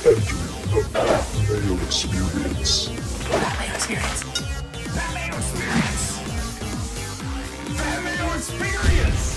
the Mayo Experience. Mayo Experience. Mayo Experience. Mayo Experience.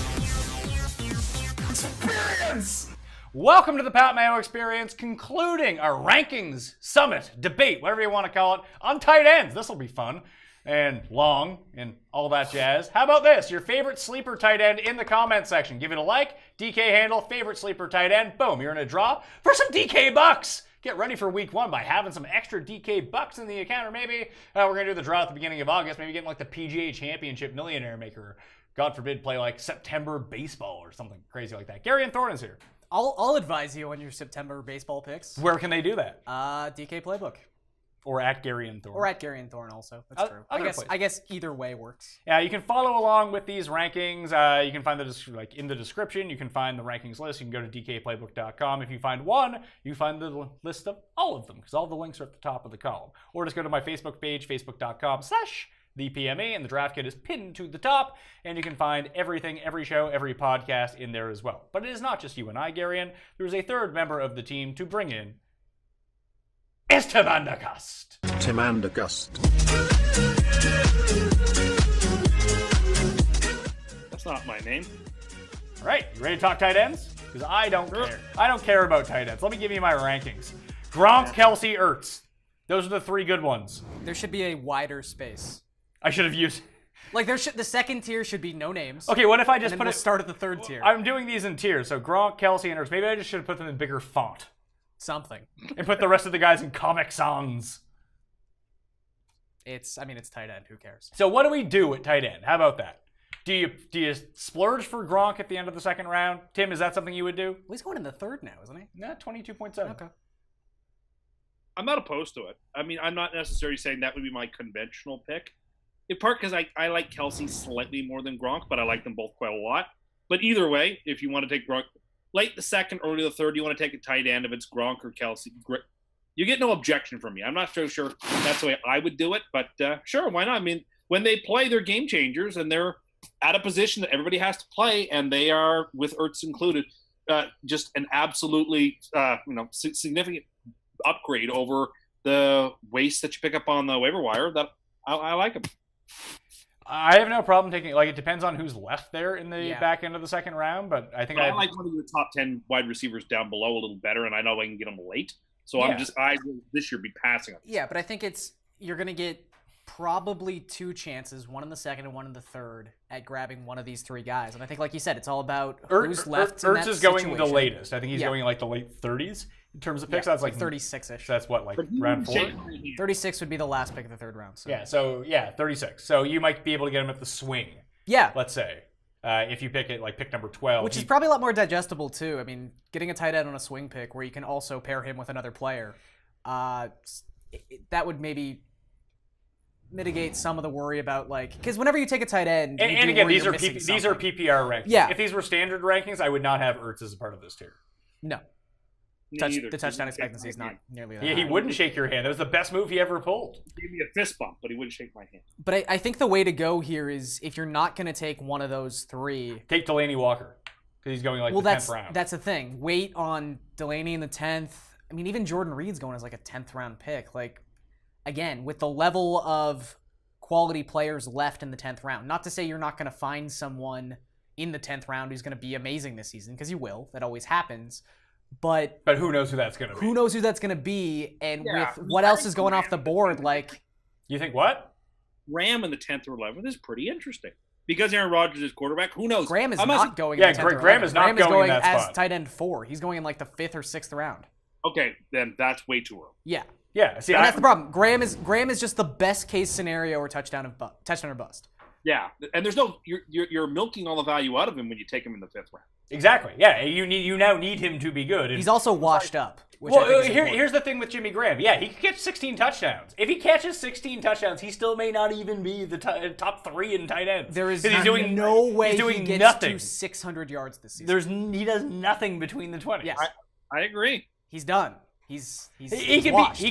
Experience. Welcome to the Pat Mayo Experience, concluding our rankings, summit, debate, whatever you want to call it, on tight ends. This will be fun and long and all that jazz. How about this? Your favorite sleeper tight end in the comment section. Give it a like. DK handle, favorite sleeper tight end. Boom, you're in a draw for some DK bucks. Get ready for week one by having some extra DK bucks in the account, or maybe we're going to do the draw at the beginning of August, maybe getting like the PGA Championship Millionaire Maker. God forbid, play like September baseball or something crazy like that. Garion Thorne is here. I'll advise you on your September baseball picks. Where can they do that? DK Playbook. Or at Garion Thorne. Or at Garion Thorne also. That's true. I guess either way works. Yeah, you can follow along with these rankings. You can find in the description. You can find the rankings list. You can go to dkplaybook.com. If you find one, you find the list of all of them, because all the links are at the top of the column. Or just go to my Facebook page, facebook.com/thepme, and the draft kit is pinned to the top, and you can find everything, every show, every podcast in there as well. But it is not just you and I, Garion. There's a third member of the team to bring in. It's Tim Andergust. Tim Andergust. That's not my name. All right, you ready to talk tight ends? Because I don't care. I don't care about tight ends. Let me give you my rankings. Gronk, Kelsey, Ertz. Those are the three good ones. There should be a wider space. I should have used... Like, the second tier should be no names. Okay, what if I just put it... start at the third tier. I'm doing these in tiers, so Gronk, Kelsey, and Ertz. Maybe I just should have put them in bigger font. Something. And put the rest of the guys in Comic Sans. It's tight end. Who cares? So what do we do at tight end? How about that? Do you splurge for Gronk at the end of the second round? Tim, is that something you would do? Well, he's going in the third now, isn't he? Nah, 22.7. Okay. I'm not opposed to it. I mean, I'm not necessarily saying that would be my conventional pick. In part because I like Kelsey slightly more than Gronk, but I like them both quite a lot. But either way, if you want to take Gronk late the second, early the third, you want to take a tight end if it's Gronk or Kelsey, you get no objection from me. I'm not so sure that's the way I would do it, but sure, why not? I mean, when they play, they're game changers, and they're at a position that everybody has to play, and they are, with Ertz included, just an absolutely significant upgrade over the waste that you pick up on the waiver wire. That I like them. I have no problem taking, like, it depends on who's left there in the back end of the second round, but I think I like one of the top 10 wide receivers down below a little better, and I know I can get them late. So I will this year be passing them. Yeah, but I think you're going to get probably two chances, one in the second and one in the third, at grabbing one of these three guys. And I think, like you said, it's all about who's left in that Ertz is going situation. the latest. I think he's going in, like, the late 30s in terms of picks. That's like 36-ish. That's what, like round 4? 36 would be the last pick of the third round. So. Yeah, 36. So you might be able to get him at the swing. Yeah. Let's say. If you pick it, like, pick number 12. Which is probably a lot more digestible, too. I mean, getting a tight end on a swing pick where you can also pair him with another player, that would maybe mitigate some of the worry about, like, because whenever you take a tight end, and again, these are PPR rankings. Yeah. If these were standard rankings, I would not have Ertz as a part of this tier. No. The touchdown expectancy is not nearly that high. He wouldn't shake your hand. That was the best move he ever pulled. He gave me a fist bump, but he wouldn't shake my hand. But I think the way to go here is, if you're not going to take one of those three, take Delaney Walker, because he's going like the 10th round. That's the thing. Wait on Delaney in the 10th. I mean, even Jordan Reed's going as like a 10th round pick. Like, again, with the level of quality players left in the 10th round. Not to say you're not going to find someone in the 10th round who's going to be amazing this season, because you will. That always happens. But who knows who that's going to be? Who knows who that's going to be? And with what else is going off the board, like... You think what? Graham in the 10th or 11th is pretty interesting. Because Aaron Rodgers is quarterback, who knows? Graham is not going in the 10th or 11th. Graham is not going in that as spot. tight end 4. He's going in like the 5th or 6th round. Okay, then that's way too early. Yeah. Yeah. See, and that's the problem. Graham is just the best case scenario or touchdown or bust. Yeah, and there's no you're milking all the value out of him when you take him in the 5th round. Exactly. Yeah, you now need him to be good. He's also washed up. Well, here's the thing with Jimmy Graham. Yeah, he could catch 16 touchdowns. If he catches 16 touchdowns, he still may not even be the top 3 in tight ends. There is no way he gets nothing. to 600 yards this season. He does nothing between the 20s. Yes. I agree. He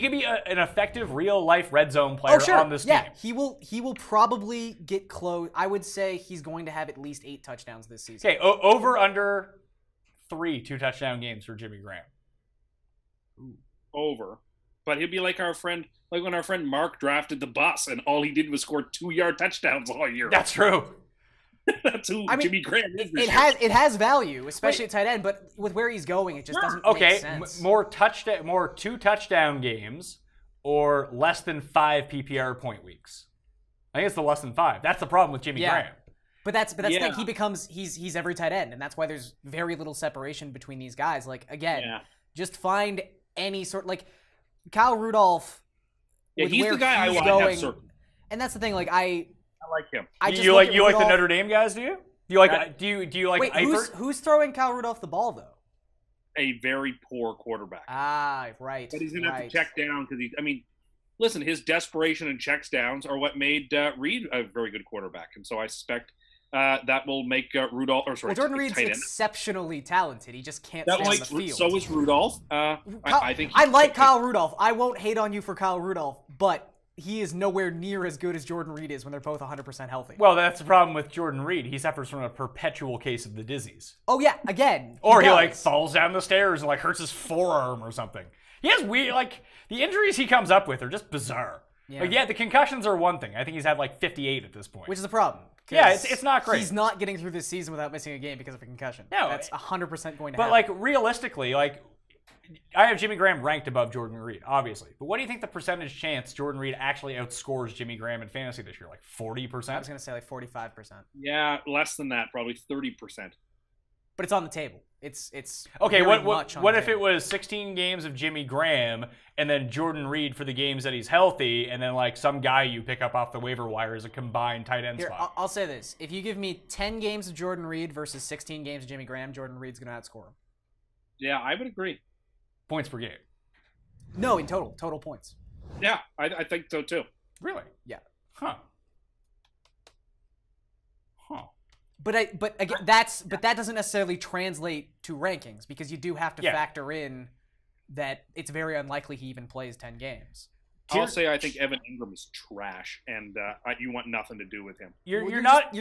could be an effective real life red zone player on this team. He will probably get close. I would say he's going to have at least 8 touchdowns this season. Okay, over under 3 2-touchdown games for Jimmy Graham. Ooh. over. But he'll be like our friend, like when our friend Mark drafted the bus, and all he did was score 2-yard touchdowns all year. That's true. That's who Jimmy Graham is. It has value, especially at tight end. But with where he's going, it just doesn't make sense. More 2 touchdown games or less than 5 PPR point weeks. I think it's the less than 5. That's the problem with Jimmy Graham. But that's the thing. He becomes he's every tight end, and that's why there's very little separation between these guys. Like again, just find any sort like Kyle Rudolph. Yeah, he's the guy I want to have circled. And that's the thing. Like I like him. You like the Notre Dame guys? Do you? Do you like? Do you like? Wait, who's throwing Kyle Rudolph the ball though? A very poor quarterback. Ah, right. But he's gonna have to check down because I mean, listen, his desperation and checks downs are what made Reed a very good quarterback, and so I suspect that will make Rudolph. Or sorry, Jordan Reed's exceptionally talented. He just can't stay on the field. So is Rudolph. I think I like Kyle Rudolph. I won't hate on you for Kyle Rudolph, but he is nowhere near as good as Jordan Reed is when they're both 100% healthy. Well, that's the problem with Jordan Reed. He suffers from a perpetual case of the dizzies. Oh yeah, again. Or he like falls down the stairs and like hurts his forearm or something. He has weird the injuries he comes up with are just bizarre. Yeah. The concussions are one thing. I think he's had like 58 at this point. Which is a problem. Yeah, it's not great. He's not getting through this season without missing a game because of a concussion. No, that's 100% going to happen. But like realistically, like I have Jimmy Graham ranked above Jordan Reed, obviously. But what do you think the percentage chance Jordan Reed actually outscores Jimmy Graham in fantasy this year? Like 40%? I was going to say like 45%. Yeah, less than that, probably 30%. But it's on the table. It's okay. What if it was 16 games of Jimmy Graham and then Jordan Reed for the games that he's healthy, and then like some guy you pick up off the waiver wire as a combined tight end spot? I'll say this: if you give me 10 games of Jordan Reed versus 16 games of Jimmy Graham, Jordan Reed's going to outscore him. Yeah, I would agree. Points per game? No, in total points. Yeah, I think so too. Really? Yeah. Huh. But again, that doesn't necessarily translate to rankings because you do have to factor in that it's very unlikely he even plays 10 games. I'll say I think Evan Ingram is trash, and you want nothing to do with him. You're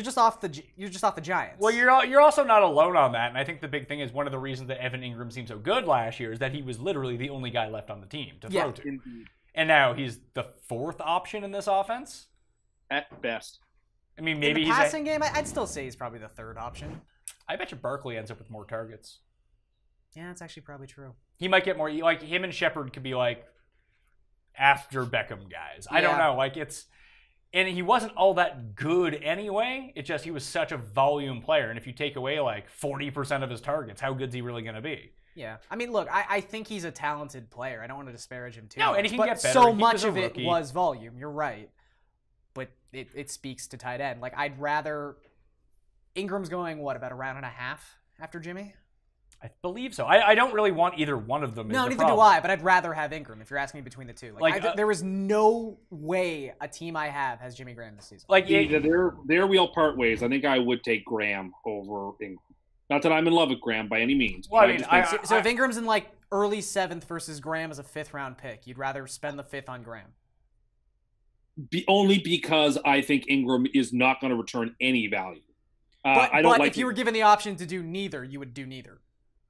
just off the Giants. Well, you're also not alone on that, and I think the big thing is one of the reasons that Evan Ingram seemed so good last year is that he was literally the only guy left on the team to throw to. Indeed. And now he's the 4th option in this offense at best. I mean, maybe in the passing game, I'd still say he's probably the 3rd option. I bet you Barkley ends up with more targets. Yeah, that's actually probably true. He might get more. Like him and Shepard could be like after Beckham guys. I don't know. Like and he wasn't all that good anyway. It just he was such a volume player, and if you take away like 40% of his targets, how good's he really going to be? Yeah, I mean, look, I think he's a talented player. I don't want to disparage him too. No, and he can get better. So much of it was volume. You're right. But it speaks to tight end. Like, I'd rather... Ingram's going, about a round and a half after Jimmy? I believe so. I don't really want either one of them. No, neither do I, but I'd rather have Ingram if you're asking me between the two. There is no way a team I have has Jimmy Graham this season. There we all part ways. I think I would take Graham over Ingram. Not that I'm in love with Graham by any means. Well, I mean, so if Ingram's in like early 7th versus Graham as a 5th round pick, you'd rather spend the 5th on Graham? Only because I think Ingram is not going to return any value. But if you were given the option to do neither, you would do neither.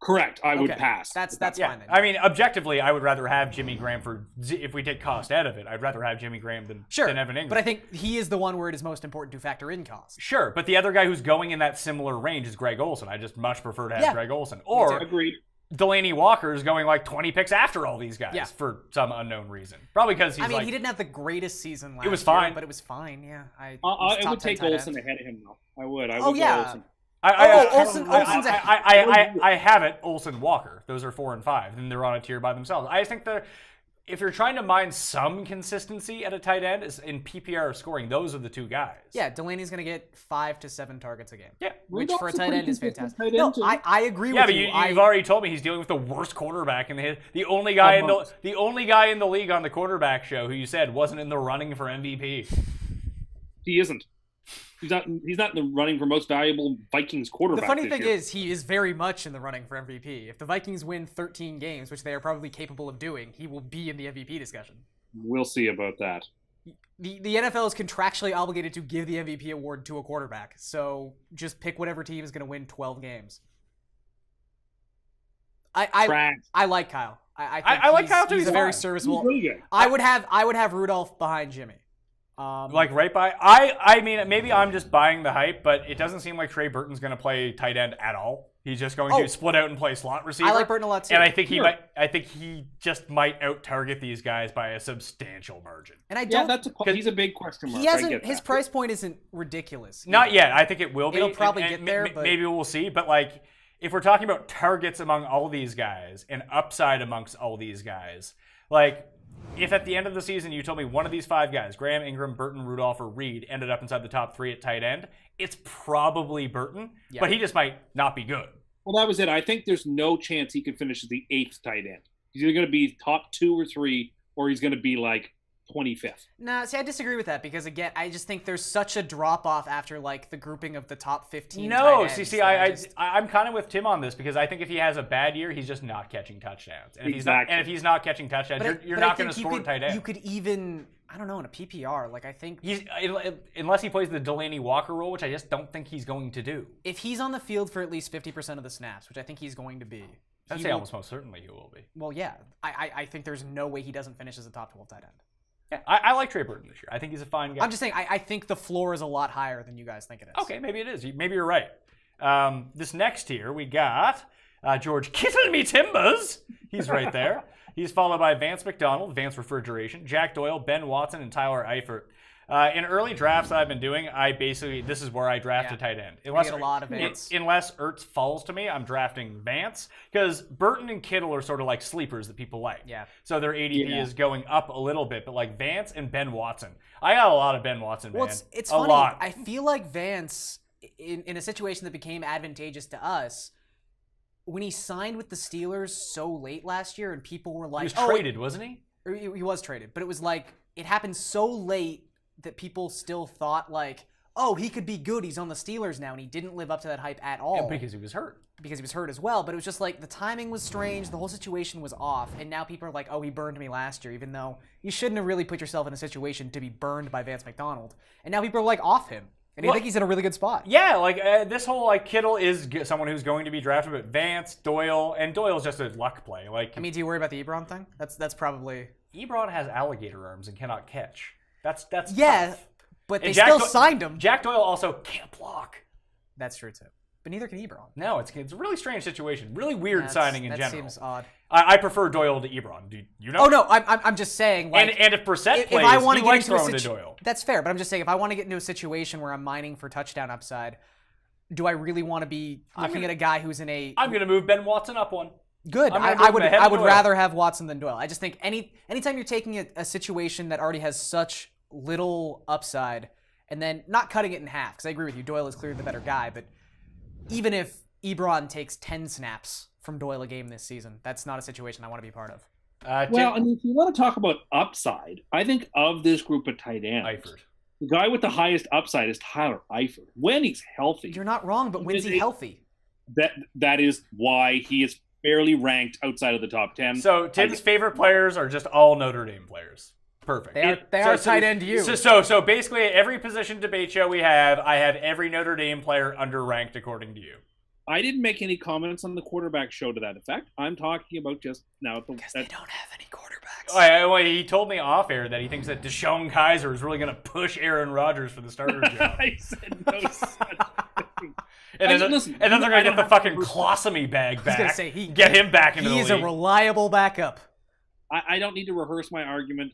Correct. I would pass. That's fine then. I mean, objectively, I would rather have Jimmy Graham if we take cost out of it, I'd rather have Jimmy Graham than Evan Ingram. But I think he is the one where it is most important to factor in cost. Sure, but the other guy who's going in that similar range is Greg Olsen. I just much prefer to have Greg Olsen. Or agreed. Delaney Walker is going like 20 picks after all these guys for some unknown reason. Probably because he's he didn't have the greatest season last year. It was fine. But it was fine, yeah. I would take Olsen ahead of him, though. I would. I would go Olsen. Olsen's I have it, Olsen Walker. Those are 4 and 5, and they're on a tier by themselves. I just think that if you're trying to mine some consistency at a tight end is in PPR scoring, those are the two guys. Yeah, Delaney's going to get 5 to 7 targets a game. Yeah. Which for a tight end is fantastic. No, I agree with you. Yeah, but you've already told me he's dealing with the worst quarterback in the only guy in the league on the quarterback show who you said wasn't in the running for MVP. He isn't. He's not in the running for most valuable Vikings quarterback. The funny thing is, he is very much in the running for MVP. If the Vikings win 13 games, which they are probably capable of doing, he will be in the MVP discussion. We'll see about that. The NFL is contractually obligated to give the MVP award to a quarterback, so just pick whatever team is going to win 12 games. Trash. I like Kyle. I like Kyle too. He's a He's very fine. serviceable. He's really good. I would have Rudolph behind Jimmy. Like right by. I mean, maybe I'm just buying the hype, but it doesn't seem like Trey Burton's going to play tight end at all. He's just going to split out and play slot receiver. I like Burton a lot too. And I think he just might out target these guys by a substantial margin. And I don't. He's a big question mark. He hasn't. His price point isn't ridiculous. Not yet. I think it will be. It'll probably get there, but maybe we'll see. But like, if we're talking about targets among all these guys and upside amongst all these guys, like, if at the end of the season you told me one of these 5 guys, Graham, Ingram, Burton, Rudolph, or Reed, ended up inside the top 3 at tight end, it's probably Burton, but he just might not be good. Well, that was it. I think there's no chance he can finish as the 8th tight end. He's either going to be top 2 or 3, or he's going to be like 25th. Nah, see, I disagree with that because again, I just think there's such a drop off after like the grouping of the top 15. No, I'm kind of with Tim on this because I think if he has a bad year, he's just not catching touchdowns. And if he's not catching touchdowns, you're not going to score tight end. You could even, I don't know, in a PPR, like I think unless he plays the Delaney Walker role, which I just don't think he's going to do. If he's on the field for at least 50% of the snaps, which I think he's going to be. I'd say almost most certainly he will be. Well, yeah, I think there's no way he doesn't finish as a top 12 tight end. Yeah, I like Trey Burton this year. I think he's a fine guy. I'm just saying, I think the floor is a lot higher than you guys think it is. Okay, maybe it is. Maybe you're right. This next tier, we got George Kittle Me Timbers. He's right there. He's followed by Vance McDonald, Vance Refrigeration, Jack Doyle, Ben Watson, and Tyler Eifert. In early drafts that I've been doing, this is where I draft a tight end. Unless a lot of Vance. Unless Ertz falls to me, I'm drafting Vance because Burton and Kittle are sort of like sleepers that people like. Yeah. So their ADP is going up a little bit, but like Vance and Ben Watson, I got a lot of Ben Watson. Well, man. it's a funny. lot. I feel like Vance, in a situation that became advantageous to us, when he signed with the Steelers so late last year, and people were like, he was traded, wasn't he? He was traded, but it was like it happened so late that people still thought like, oh, he could be good. He's on the Steelers now, and he didn't live up to that hype at all. Yeah, because he was hurt. Because he was hurt as well. But it was just like the timing was strange. The whole situation was off, and now people are like, oh, he burned me last year, even though you shouldn't have really put yourself in a situation to be burned by Vance McDonald. And now people are like off him. And I think he's in a really good spot. Yeah, like this whole like Kittle is someone who's going to be drafted, but Vance, Doyle, and Doyle's just a luck play. Like, I mean, do you worry about the Ebron thing? That's probably Ebron has alligator arms and cannot catch. That's tough. But they still signed him. Jack Doyle also can't block. That's true too. But neither can Ebron. No, it's a really strange situation. Really weird signing in general. That seems odd. I prefer Doyle to Ebron. Do you know? Oh no, I'm just saying. Like, and if Brissett plays, I want he to get likes into throwing to Doyle. That's fair, but I'm just saying if I want to get into a situation where I'm mining for touchdown upside, do I really want to be looking at a guy who's in a? I'm going to move Ben Watson up one. Good. I would rather have Watson than Doyle. I just think anytime you're taking a situation that already has such little upside and then not cutting it in half, because I agree with you, Doyle is clearly the better guy, but even if Ebron takes 10 snaps from Doyle a game this season, that's not a situation I want to be part of. Well, and if you want to talk about upside, I think of this group of tight ends, Eifert. The guy with the highest upside is Tyler Eifert. When he's healthy. You're not wrong, but when's he healthy? That is why he is barely ranked outside of the top 10. So Tim's favorite players are just all Notre Dame players. Perfect. They are tight end to you. So basically, every position debate show we have, I have every Notre Dame player underranked according to you. I didn't make any comments on the quarterback show to that effect. I'm talking about just now. Because they don't have any quarterbacks. Well, he told me off air that he thinks that Deshaun Kaiser is really going to push Aaron Rodgers for the starter job. I said no such thing. And then they're going to get the fucking colostomy bag back. I was going to say, get him back into the league. He is a reliable backup. I don't need to rehearse my argument.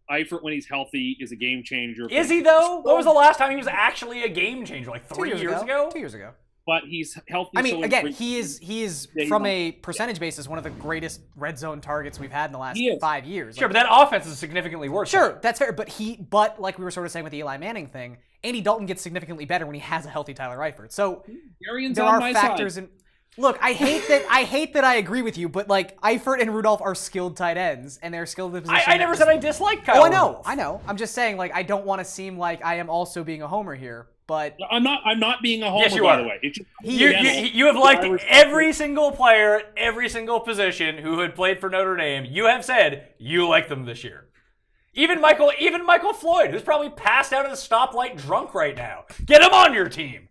Eifert, when he's healthy, is a game changer. Is he, though? When was the last time he was actually a game changer? Like 3 years ago? 2 years ago. But he's healthy. I mean, again, he is from a percentage basis one of the greatest red zone targets we've had in the last 5 years. Sure, but that offense is significantly worse. Sure, that's fair. But like we were sort of saying with the Eli Manning thing, Andy Dalton gets significantly better when he has a healthy Tyler Eifert. So Garion's there are factors in. Look, I hate that I agree with you, but like Eifert and Rudolph are skilled tight ends, and they're skilled in the position. I never said I disliked Kyle. Oh, I know. I'm just saying, like, I don't want to seem like I am also being a homer here. But I'm not being a homer, yes, you by are. the way. It's just you have liked every single player, every single position who had played for Notre Dame. You have said you like them this year. Even Michael Floyd, who's probably passed out at a stoplight drunk right now. Get him on your team.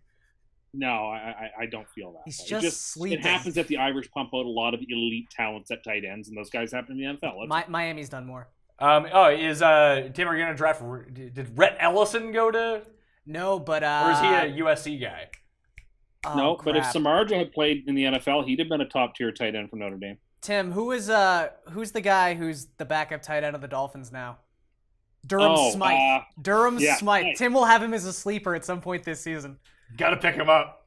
No, I don't feel that. He's way. just sleeping. It happens that the Irish pump out a lot of elite talents at tight ends, and those guys happen in the NFL. Miami's done more. Tim, are you gonna draft? Did Rhett Ellison go to? No, but Or is he a USC guy? No, crap. but if Samardzija had played in the NFL, he'd have been a top tier tight end from Notre Dame. Tim, who's the guy who's the backup tight end of the Dolphins now? Durham Smythe. Durham Smythe. Right. Tim will have him as a sleeper at some point this season. Got to pick him up.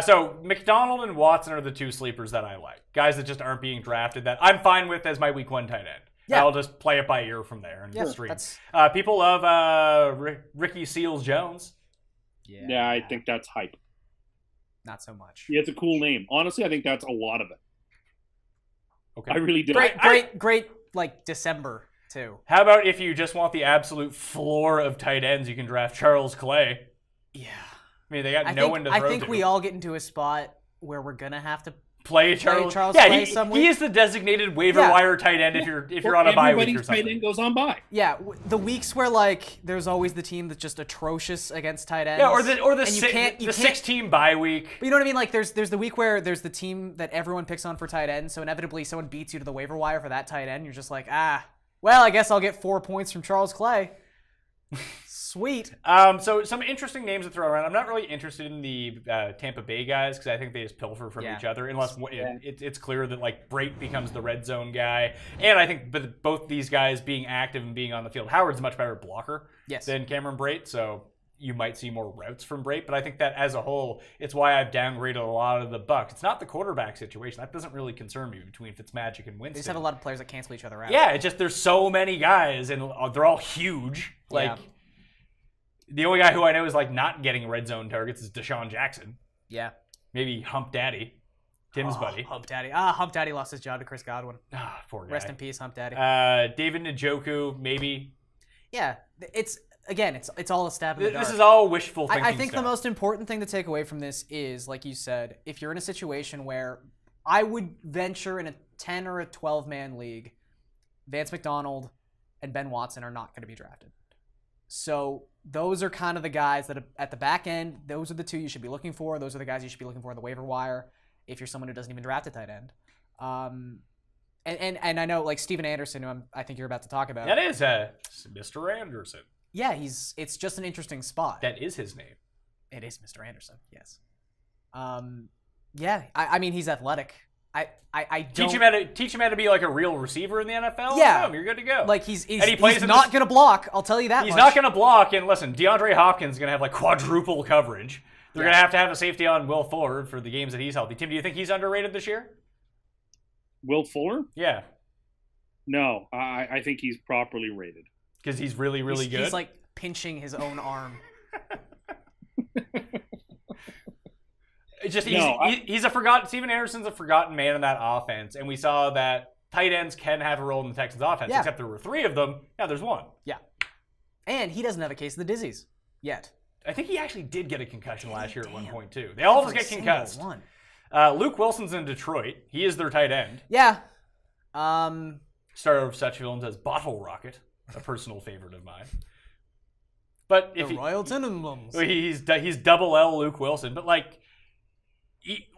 So McDonald and Watson are the two sleepers that I like. Guys that just aren't being drafted that I'm fine with as my week 1 tight end. Yeah. I'll just play it by ear from there and stream. That's... People love Ricky Seals-Jones. Yeah, I think that's hype. Not so much. Yeah, it's a cool name. Honestly, I think that's a lot of it. Okay. I really do. Great, like December too. How about if you just want the absolute floor of tight ends, you can draft Charles Clay. Yeah. I mean, they got no one to throw to. I think we all get into a spot where we're gonna have to play Charles Clay some week. He is the designated waiver wire tight end if you're on a bye week or something. Tight end goes on bye. Yeah, the weeks where like there's always the team that's just atrocious against tight ends. Yeah, or the 6-team bye week. But you know what I mean? Like there's the week where there's the team that everyone picks on for tight end, so inevitably someone beats you to the waiver wire for that tight end. You're just like, well, I guess I'll get 4 points from Charles Clay. Sweet. So some interesting names to throw around. I'm not really interested in the Tampa Bay guys because I think they just pilfer from each other unless it's clear that like Brate becomes the red zone guy. And I think both these guys being active and being on the field, Howard's a much better blocker than Cameron Brate, so you might see more routes from Brate. But I think that as a whole, it's why I've downgraded a lot of the Bucs. It's not the quarterback situation. That doesn't really concern me between Fitzmagic and Winston. They just have a lot of players that cancel each other out. Yeah, it's just there's so many guys and they're all huge. Like the only guy who I know is like not getting red zone targets is Deshaun Jackson. Yeah. Maybe Hump Daddy, Tim's buddy. Hump Daddy. Hump Daddy lost his job to Chris Godwin. Poor guy. Rest in peace, Hump Daddy. David Njoku, maybe. Yeah, it's all a stab in the dark. This is all wishful thinking. I think stuff. the most important thing to take away from this is, like you said, if you're in a situation where I would venture in a 10 or a 12-man league, Vance McDonald and Ben Watson are not going to be drafted. So those are kind of the guys that at the back end, those are the two you should be looking for. Those are the guys you should be looking for on the waiver wire if you're someone who doesn't even draft a tight end. And I know like Steven Anderson, who I think you're about to talk about. That is Mr. Anderson. Yeah, it's just an interesting spot. That is his name. It is Mr. Anderson, yes. Yeah, I mean, he's athletic. I don't... Teach him how to be like a real receiver in the NFL. Yeah, boom, you're good to go. Like he's not going to block. I'll tell you that. He's not going to block. And listen, DeAndre Hopkins is going to have like quadruple coverage. They're going to have a safety on Will Fuller for the games that he's healthy. Tim, do you think he's underrated this year? Will Fuller? Yeah. No, I think he's properly rated because he's really good. He's like pinching his own arm. It's just he's a forgotten. Steven Anderson's a forgotten man in that offense, and we saw that tight ends can have a role in the Texans' offense. Except there were 3 of them. Now there's 1. Yeah, and he doesn't have a case of the dizzies yet. I think he actually did get a concussion last year at one point too. They all just get concussed. Luke Wilson's in Detroit. He is their tight end. Yeah. Star of such films as Bottle Rocket, a personal favorite of mine. But if Royal Tenenbaums. He's double L Luke Wilson, but like.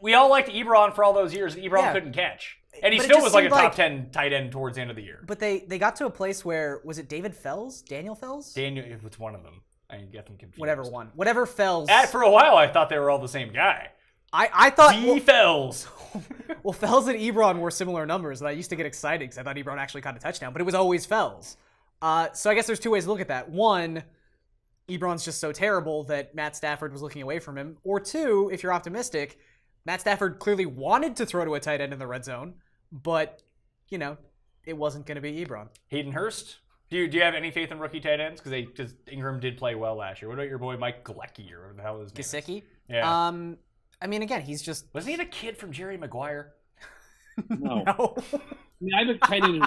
We all liked Ebron for all those years. Ebron couldn't catch. And he still was like a top 10 tight end towards the end of the year. But they got to a place where, was it David Fells? Daniel Fells? It's one of them. I get them confused. Whatever Fells. For a while, I thought they were all the same guy. I thought... Fells. Well, Fells and Ebron were similar numbers, and I used to get excited because I thought Ebron actually caught a touchdown, but it was always Fells. So I guess there's 2 ways to look at that. 1, Ebron's just so terrible that Matt Stafford was looking away from him. Or 2, if you're optimistic... Matt Stafford clearly wanted to throw to a tight end in the red zone, but, it wasn't going to be Ebron. Hayden Hurst? Do you have any faith in rookie tight ends? Because Ingram did play well last year. What about your boy Mike Glecki or whatever the hell his name is? Gesicki? Yeah. I mean, again, he's just... Wasn't he the kid from Jerry Maguire? No. I mean, I have a tight end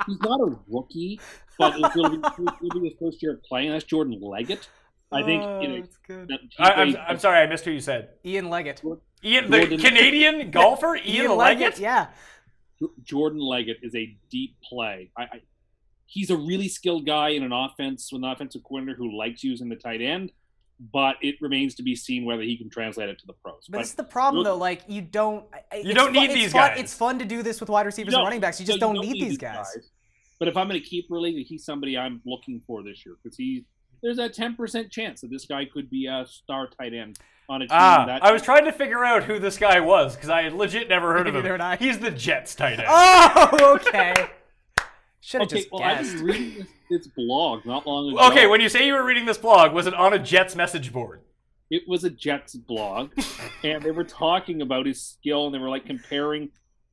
he's not a rookie, but it'll be his first year playing. That's Jordan Leggett. I think, that's good. I'm sorry, I missed who you said. Ian Leggett. The Canadian golfer, Ian Leggett? Yeah. Jordan Leggett is a deep play. He's a really skilled guy in an offense with an offensive coordinator who likes using the tight end. but it remains to be seen whether he can translate it to the pros. But it's the problem, though. Like, you don't need these guys. It's fun to do this with wide receivers and running backs. You just don't need these guys. But if I'm in a keeper league, he's somebody I'm looking for this year because there's a 10% chance that this guy could be a star tight end on a team. I was trying to figure out who this guy was because I had legit never heard of him. Neither had I. He's the Jets tight end. Oh, okay. Should have just guessed. I was reading this blog not long ago. Okay, when you say you were reading this blog, was it on a Jets message board? It was a Jets blog, and they were talking about his skill, and they were like comparing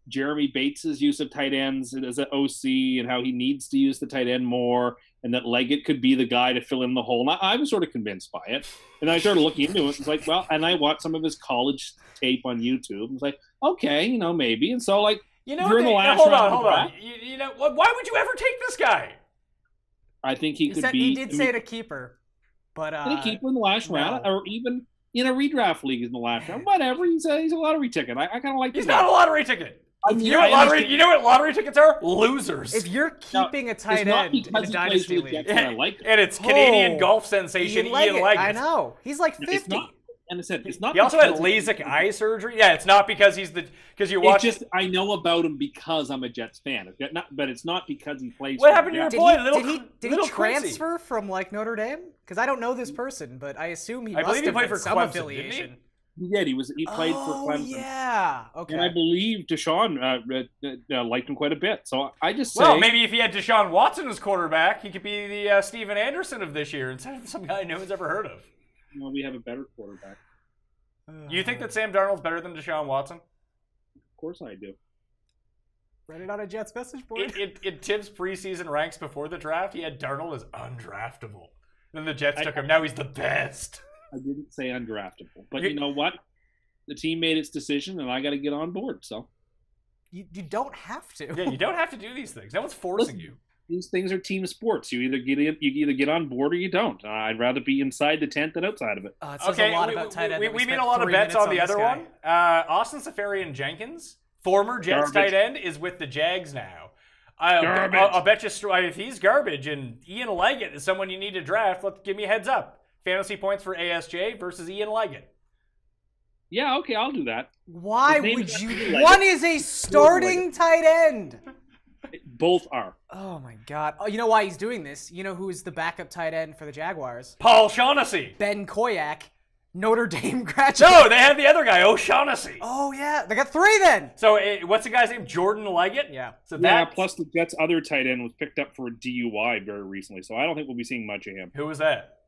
Jeremy Bates' use of tight ends as an OC and how he needs to use the tight end more, and that Leggett could be the guy to fill in the hole. And I was sort of convinced by it. And I started looking into it. It's like, well, and I watched some of his college tape on YouTube. It's like, okay, maybe. And so, like, during the last round, hold on. You know, why would you ever take this guy? I think he could be. He did say it a keeper, but a keeper in the last round, or even in a redraft league in the last round. Whatever. He's a lottery ticket. I kind of like. He's not a lottery ticket. You know what lottery tickets are? Losers. If you're keeping a tight end in a dynasty league, and it's Canadian golf sensation Ian Leggett. I know. He's like 50. And I said, it's not. He also had LASIK eye surgery. Yeah, it's not because you watch. It's just I know about him because I'm a Jets fan. But it's not because he plays. What happened to your boy? Did he transfer from like Notre Dame? Because I don't know this person, but I assume he must have had some affiliation. He did. He played for Clemson. Yeah. Okay. And I believe Deshaun liked him quite a bit. So I just say. Well, maybe if he had Deshaun Watson as quarterback, he could be the Steven Anderson of this year instead of some guy no one's ever heard of. Well, we have a better quarterback. You think that Sam Darnold's better than Deshaun Watson? Of course I do. Read it on a Jets message board. In Tim's preseason ranks before the draft, he had Darnold as undraftable. Then the Jets took him. Now he's the best. I didn't say undraftable. But you know what? The team made its decision, and I got to get on board. So you don't have to. Yeah, you don't have to do these things. No one's forcing you. These things are team sports. You either get on board or you don't. I'd rather be inside the tent than outside of it. It says a lot about tight end. We made a lot of bets on the other one. Austin Seferian-Jenkins, former Jets tight end, is with the Jags now. I'll bet you if he's garbage and Ian Leggett is someone you need to draft, give me a heads up. Fantasy points for ASJ versus Ian Leggett. Yeah, okay, I'll do that. Why would you? One is a starting tight end. Both are. Oh my God! Oh, you know why he's doing this? You know who's the backup tight end for the Jaguars? Paul Shaughnessy. Ben Koyak, Notre Dame graduate. No, they had the other guy, O'Shaughnessy. Oh yeah, they got three then. So what's the guy's name? Jordan Leggett. Yeah. So plus the Jets' other tight end was picked up for a DUI very recently, so I don't think we'll be seeing much of him. Who was that?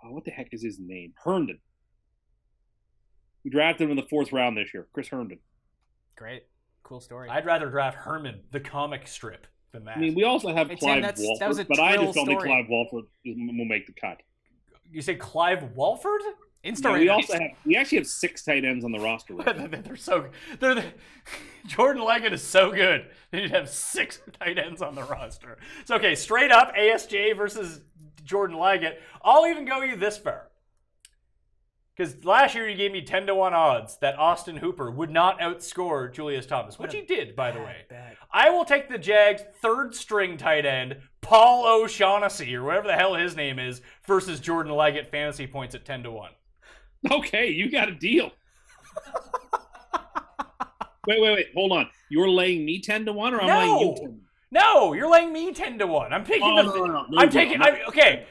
What the heck is his name? Herndon. We drafted him in the 4th round this year. Chris Herndon. Great. Cool story. I'd rather draft Herman, the comic strip, than that. I mean, we also have Clive Walford, but I just don't think Clive Walford will make the cut. You say Clive Walford? Yeah, we actually have 6 tight ends on the roster. Jordan Leggett is so good. They need to have 6 tight ends on the roster. So okay, straight up ASJ versus Jordan Leggett. I'll even go you this far. Because last year you gave me 10-1 odds that Austin Hooper would not outscore Julius Thomas, which he did, by the way. I will take the Jags' 3rd-string tight end, Paul O'Shaughnessy, or whatever the hell his name is, versus Jordan Leggett fantasy points at 10-1. Okay, you got a deal. Wait. Hold on. You're laying me 10-1, or I'm laying you 10-1? No, you're laying me 10-1. I'm taking okay.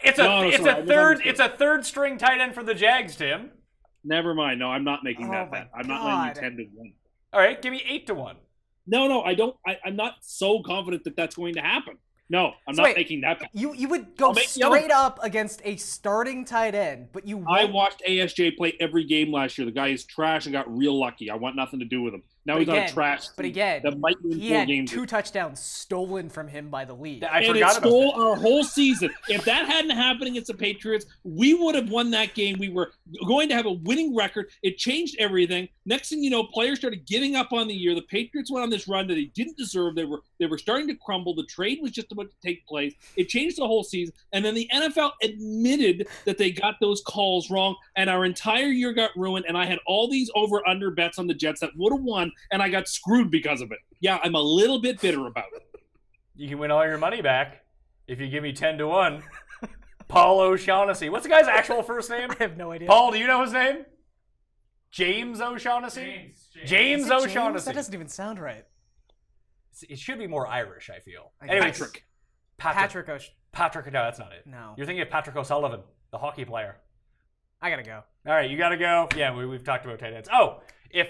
It's a third string tight end for the Jags, Tim. Never mind. No, I'm not making that bet. I'm not laying you 10-1. All right, give me 8-1. No, I don't. I'm not so confident that that's going to happen. No, I'm not making that bet. You would go straight up against a starting tight end, but you won't. I watched ASJ play every game last year. The guy is trash and got real lucky. I want nothing to do with him. Now he's on a trash team. But again, that might win he 4 had games. 2 touchdowns stolen from him by the league. And it stole our whole season. If that hadn't happened against the Patriots, we would have won that game. We were going to have a winning record. It changed everything. Next thing you know, players started giving up on the year. The Patriots went on this run that they didn't deserve. They were starting to crumble. The trade was just about to take place. It changed the whole season. And then the NFL admitted that they got those calls wrong, and our entire year got ruined. And I had all these over-under bets on the Jets that would have won, and I got screwed because of it. Yeah, I'm a little bit bitter about it. You can win all your money back if you give me 10-1. Paul O'Shaughnessy. What's the guy's actual first name? I have no idea. Paul, do you know his name? James O'Shaughnessy? James Is it O'Shaughnessy. That doesn't even sound right. It should be more Irish, I feel. I Anyways, Patrick. Patrick. Patrick No, that's not it. No. You're thinking of Patrick O'Sullivan, the hockey player. I gotta go. All right, you got to go. Yeah, we've talked about tight ends. Oh, if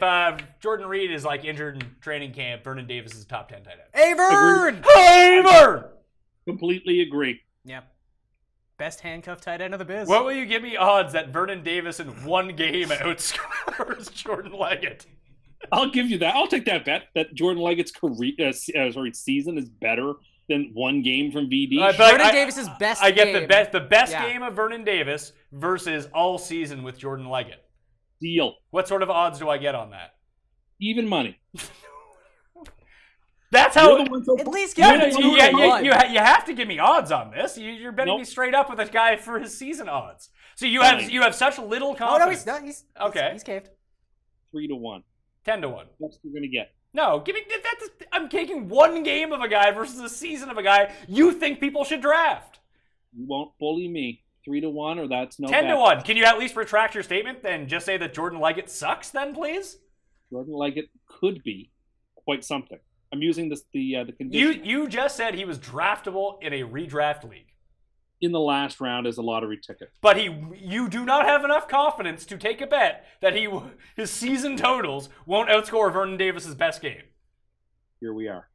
Jordan Reed is like injured in training camp, Vernon Davis is a top 10 tight end. Avern! Hey, Vern! Completely agree. Yeah. Best handcuff tight end of the biz. What will you give me odds that Vernon Davis in one game outscores Jordan Leggett? I'll give you that. I'll take that bet that Jordan Leggett's season is better than one game from VD. Vernon Davis's best I get game. the best Yeah. game of Vernon Davis versus all season with Jordan Leggett. Deal. What sort of odds do I get on that? Even money. That's how. You're the one so- At least You, give you, it you have to give me odds on this. You're betting me Nope. straight up with a guy for his season odds. So you have such little Oh confidence. no, he's Okay. He's caved. 3-1. 10-1. That's what you're gonna get. No, give me that. I'm taking one game of a guy versus a season of a guy you think people should draft. You won't bully me. 3-1, or that's no. 10-1. Can you at least retract your statement and just say that Jordan Leggett sucks? Then, please. Jordan Leggett could be quite something. I'm using the condition You just said he was draftable in a redraft league. in the last round as a lottery ticket. But you do not have enough confidence to take a bet that his season totals won't outscore Vernon Davis's best game. Here we are.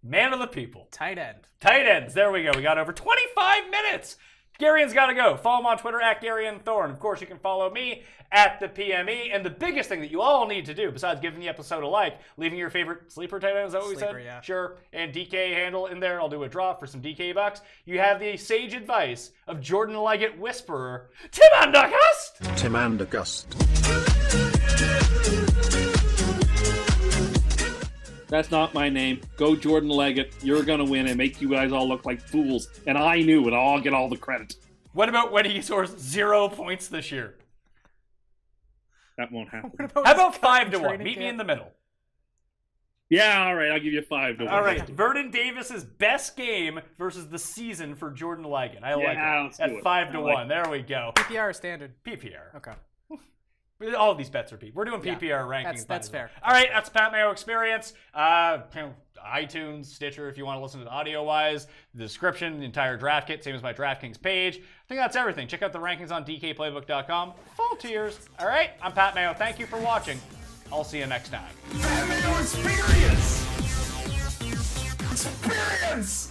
Man of the people. Tight end. Tight ends. There we go. We got over 25 minutes. Garion's got to go. Follow him on Twitter at Garion Thorne. Of course, you can follow me at the PME. And the biggest thing that you all need to do, besides giving the episode a like, leaving your favorite sleeper tight end, is that what we said? Sleeper, yeah. Sure. And DK handle in there. I'll do a draw for some DK bucks. You have the sage advice of Jordan Leggett whisperer, Tim Andergust. Tim Andergust. That's not my name. Go Jordan Leggett. You're going to win and make you guys all look like fools. And I knew it. I'll get all the credit. What about when he scores 0 points this year? That won't happen. How about 5-1? Meet me in the middle. Yeah, all right. I'll give you 5-1. All right, Vernon Davis's best game versus the season for Jordan Leggett. I like it. let's At do it. 5-1. There we go. PPR or standard? PPR. Okay. All of these bets are PPR. We're doing Yeah, PPR rankings. that's by the way. fair. All right, that's Pat Mayo Experience. iTunes, Stitcher, if you want to listen to it audio-wise. The description, the entire draft kit, same as my DraftKings page. I think that's everything. Check out the rankings on DKPlaybook.com. Full tiers. All right, I'm Pat Mayo. Thank you for watching. I'll see you next time. Pat Mayo Experience! Experience!